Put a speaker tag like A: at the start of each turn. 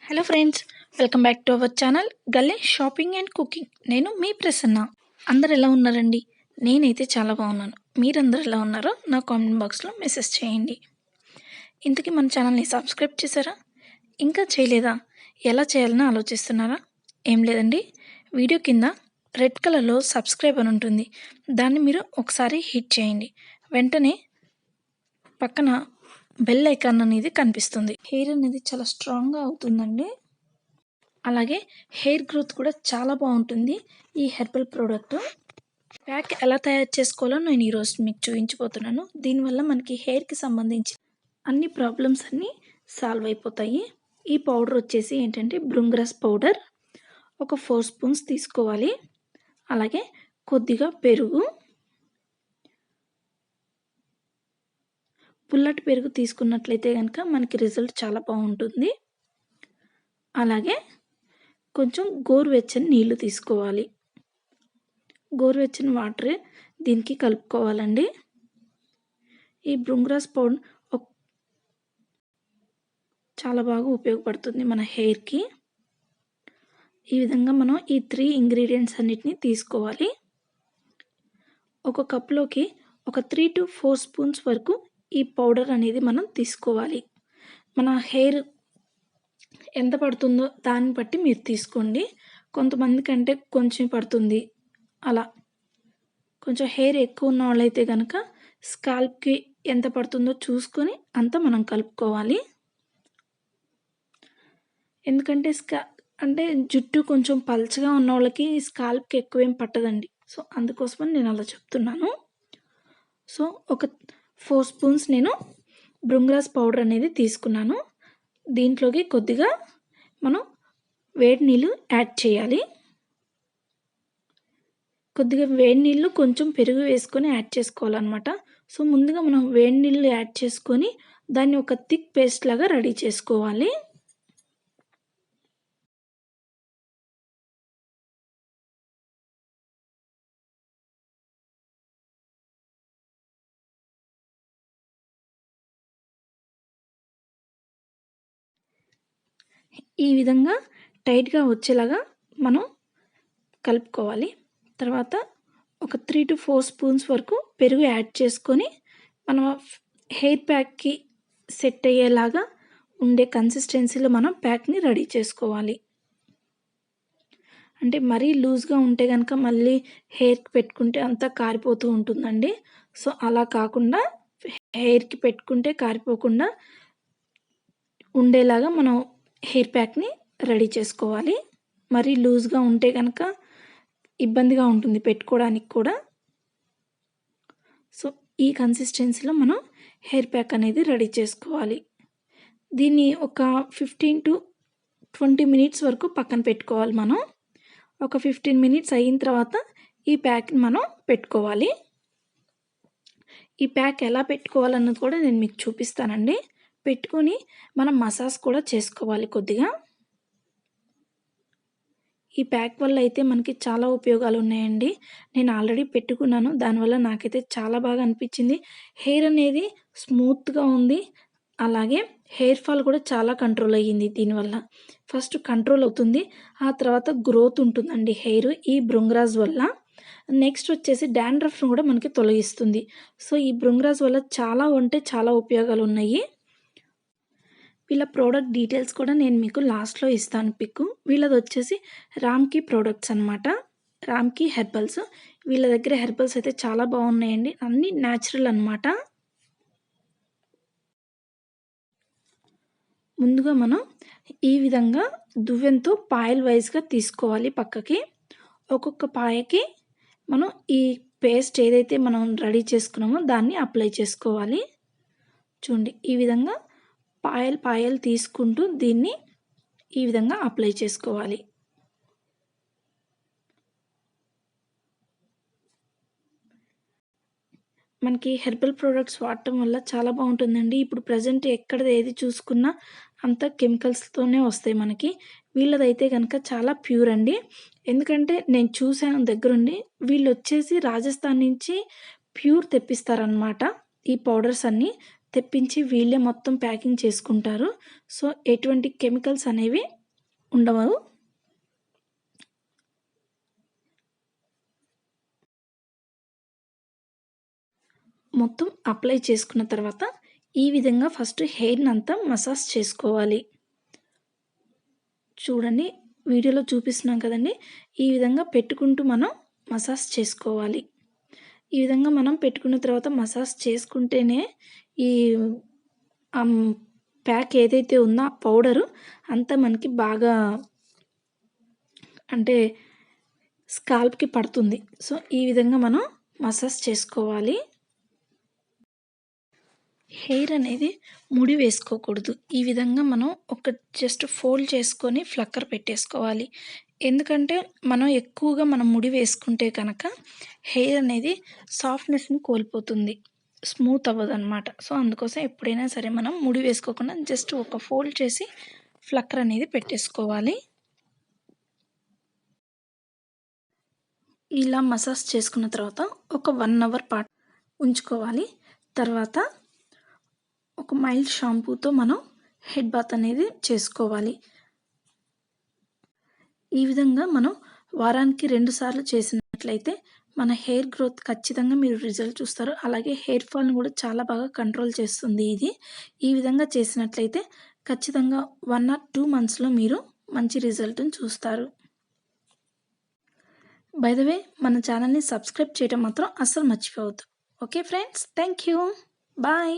A: Hello friends, welcome back to our channel గల్లే shopping and cooking. నేను మీ ప్రసన్న. అందరు ఎలా ఉన్నారండి? నేనైతే చాలా బాగున్నాను. మీరందరూ ఎలా ఉన్నారో నా కామెంట్ బాక్స్లో మెసేజ్ చేయండి. ఇంతకీ మన ఛానల్ని సబ్స్క్రైబ్ చేశారా? ఇంకా చేయలేదా? ఎలా చేయాలని ఆలోచిస్తున్నారా? ఏం లేదండి, వీడియో కింద రెడ్ కలర్లో సబ్స్క్రైబ్ అని ఉంటుంది. దాన్ని మీరు ఒకసారి హిట్ చేయండి. వెంటనే పక్కన బెల్ ఐకాన్ అనేది కనిపిస్తుంది. హెయిర్ అనేది చాలా స్ట్రాంగ్గా అవుతుందండి. అలాగే హెయిర్ గ్రోత్ కూడా చాలా బాగుంటుంది ఈ హెర్బల్ ప్రోడక్ట్. ప్యాక్ ఎలా తయారు చేసుకోవాలో నేను ఈరోజు మీకు చూపించబోతున్నాను. దీనివల్ల మనకి హెయిర్కి సంబంధించి అన్ని ప్రాబ్లమ్స్ అన్నీ సాల్వ్ అయిపోతాయి. ఈ పౌడర్ వచ్చేసి ఏంటంటే బ్రుంగ్రాస్ పౌడర్. ఒక 4 స్పూన్స్ తీసుకోవాలి. అలాగే కొద్దిగా పెరుగు, పుల్లటి పెరుగు తీసుకున్నట్లయితే కనుక మనకి రిజల్ట్ చాలా బాగుంటుంది. అలాగే కొంచెం గోరువెచ్చని నీళ్లు తీసుకోవాలి. గోరువెచ్చని వాటర్ దీనికి కలుపుకోవాలండి. ఈ బ్రుంగ్రాస్ పౌడర్ చాలా బాగా ఉపయోగపడుతుంది మన హెయిర్కి. ఈ విధంగా మనం ఈ 3 ఇంగ్రీడియంట్స్ అన్నిటిని తీసుకోవాలి. ఒక కప్లోకి ఒక 3 to 4 స్పూన్స్ వరకు ఈ పౌడర్ అనేది మనం తీసుకోవాలి. మన హెయిర్ ఎంత పడుతుందో దాన్ని బట్టి మీరు తీసుకోండి. కొంతమందికి అంటే కొంచెం పడుతుంది. అలా కొంచెం హెయిర్ ఎక్కువ ఉన్న వాళ్ళైతే కనుక స్కాల్ప్కి ఎంత పడుతుందో చూసుకొని అంత మనం కలుపుకోవాలి. ఎందుకంటే అంటే జుట్టు కొంచెం పల్చగా ఉన్న వాళ్ళకి స్కాల్ప్కి ఎక్కువేం పట్టదండి. సో అందుకోసమని నేను అలా చెప్తున్నాను. సో ఒక 4 స్పూన్స్ నేను బ్రుంగ్రాస్ పౌడర్ అనేది తీసుకున్నాను. దీంట్లోకి కొద్దిగా మనం వేడి నీళ్ళు యాడ్ చేయాలి. కొద్దిగా వేడి నీళ్ళు కొంచెం పెరుగు వేసుకొని యాడ్ చేసుకోవాలన్నమాట. సో ముందుగా మనం వేడి నీళ్ళు యాడ్ చేసుకొని దాన్ని ఒక థిక్ పేస్ట్ లాగా రెడీ చేసుకోవాలి. ఈ విధంగా టైట్గా వచ్చేలాగా మనం కలుపుకోవాలి. తర్వాత ఒక 3 to 4 స్పూన్స్ వరకు పెరుగు యాడ్ చేసుకొని మనం హెయిర్ ప్యాక్కి సెట్ అయ్యేలాగా ఉండే కన్సిస్టెన్సీలో మనం ప్యాక్ని రెడీ చేసుకోవాలి. అంటే మరీ లూజ్గా ఉంటే కనుక మళ్ళీ హెయిర్కి పెట్టుకుంటే అంతా కారిపోతూ ఉంటుందండి. సో అలా కాకుండా హెయిర్కి పెట్టుకుంటే కారిపోకుండా ఉండేలాగా మనం హెయిర్ ప్యాక్ని రెడీ చేసుకోవాలి. మరీ లూజ్గా ఉంటే కనుక ఇబ్బందిగా ఉంటుంది పెట్టుకోవడానికి కూడా. సో ఈ కన్సిస్టెన్సీలో మనం హెయిర్ ప్యాక్ అనేది రెడీ చేసుకోవాలి. దీన్ని ఒక 15 to 20 మినిట్స్ వరకు పక్కన పెట్టుకోవాలి. మనం ఒక 15 మినిట్స్ అయిన తర్వాత ఈ ప్యాక్ని మనం పెట్టుకోవాలి. ఈ ప్యాక్ ఎలా పెట్టుకోవాలన్నది కూడా నేను మీకు చూపిస్తానండి. పెట్టుకొని మనం మసాజ్ కూడా చేసుకోవాలి కొద్దిగా. ఈ ప్యాక్ వల్ల అయితే మనకి చాలా ఉపయోగాలు ఉన్నాయండి. నేను ఆల్రెడీ పెట్టుకున్నాను. దానివల్ల నాకైతే చాలా బాగా అనిపించింది. హెయిర్ అనేది స్మూత్గా ఉంది. అలాగే హెయిర్ ఫాల్ కూడా చాలా కంట్రోల్ అయ్యింది దీనివల్ల. ఫస్ట్ కంట్రోల్ అవుతుంది, ఆ తర్వాత గ్రోత్ ఉంటుందండి హెయిర్ ఈ బ్రుంగ్రాజ్ వల్ల. నెక్స్ట్ వచ్చేసి డాండ్రఫ్ను కూడా మనకి తొలగిస్తుంది. సో ఈ బ్రుంగ్రాజ్ వల్ల చాలా అంటే చాలా ఉపయోగాలు ఉన్నాయి. వీళ్ళ ప్రోడక్ట్ డీటెయిల్స్ కూడా నేను మీకు లాస్ట్లో ఇస్తాను పిక్. వీళ్ళది వచ్చేసి రామ్కి ప్రోడక్ట్స్ అనమాట. రామ్కి హెర్బల్స్. వీళ్ళ దగ్గర హెర్బల్స్ అయితే చాలా బాగున్నాయండి. అన్నీ న్యాచురల్ అనమాట. ముందుగా మనం ఈ విధంగా దువ్వెంతో పాయల్ వైజ్గా తీసుకోవాలి పక్కకి. ఒక్కొక్క పాయకి మనం ఈ పేస్ట్ ఏదైతే మనం రెడీ చేసుకున్నామో దాన్ని అప్లై చేసుకోవాలి. చూడండి, ఈ విధంగా పాయలు తీసుకుంటూ దీన్ని ఈ విధంగా అప్లై చేసుకోవాలి. మనకి హెర్బల్ ప్రోడక్ట్స్ వాడటం వల్ల చాలా బాగుంటుందండి. ఇప్పుడు ప్రజెంట్ ఎక్కడ ఏది చూసుకున్నా అంతా కెమికల్స్తోనే వస్తాయి మనకి. వీళ్ళదైతే కనుక చాలా ప్యూర్ అండి. ఎందుకంటే నేను చూశాను దగ్గరుండి. వీళ్ళు వచ్చేసి రాజస్థాన్ నుంచి ప్యూర్ తెప్పిస్తారనమాట. ఈ పౌడర్స్ తెప్పించి వీళ్ళే మొత్తం ప్యాకింగ్ చేసుకుంటారు. సో ఎటువంటి కెమికల్స్ అనేవి ఉండవు. మొత్తం అప్లై చేసుకున్న తర్వాత ఈ విధంగా ఫస్ట్ హెయిర్‌ని అంతా మసాజ్ చేసుకోవాలి. చూడండి వీడియోలో చూపిస్తున్నాం కదండీ! ఈ విధంగా పెట్టుకుంటూ మనం మసాజ్ చేసుకోవాలి. ఈ విధంగా మనం పెట్టుకున్న తర్వాత మసాజ్ చేసుకుంటేనే ఈ ప్యాక్ ఏదైతే ఉందో ఆ పౌడరు అంతా మనకి బాగా అంటే స్కాల్ప్‌కి పడుతుంది. సో, ఈ విధంగా మనం మసాజ్ చేసుకోవాలి. హెయిర్ అనేది ముడి వేసుకోకూడదు. ఈ విధంగా మనం ఒక జస్ట్ ఫోల్డ్ చేసుకొని ఫ్లక్కర్ పెట్టేసుకోవాలి. ఎందుకంటే మనం ఎక్కువగా ముడి వేసుకుంటే కనుక హెయిర్ అనేది సాఫ్ట్‌నెస్‌ని కోల్పోతుంది. స్మూత్ అవ్వదనమాట. సో, అందుకోసం ఎప్పుడైనా సరే మనం ముడి వేసుకోకుండా జస్ట్ ఒక ఫోల్డ్ చేసి ఫ్లక్కర్ అనేది పెట్టేసుకోవాలి. ఇలా మసాజ్ చేసుకున్న తర్వాత ఒక 1 అవర్ పాటు ఉంచుకోవాలి. తర్వాత ఒక మైల్డ్ షాంపూతో మనం హెడ్ బాత్ అనేది చేసుకోవాలి. ఈ విధంగా మనం వారానికి 2 సార్లు చేసినట్లయితే మన హెయిర్ గ్రోత్ ఖచ్చితంగా మీరు రిజల్ట్ చూస్తారు. అలాగే హెయిర్ ఫాల్‌ని కూడా చాలా బాగా కంట్రోల్ చేస్తుంది ఇది. ఈ విధంగా చేసినట్లయితే ఖచ్చితంగా 1 ఆర్ 2 మంత్స్‌లో మీరు మంచి రిజల్ట్‌ని చూస్తారు. బై ద వే మన ఛానల్‌ని సబ్స్క్రైబ్ చేయడం మాత్రం అస్సలు మర్చిపోవద్దు. Okay friends, thank you. Bye.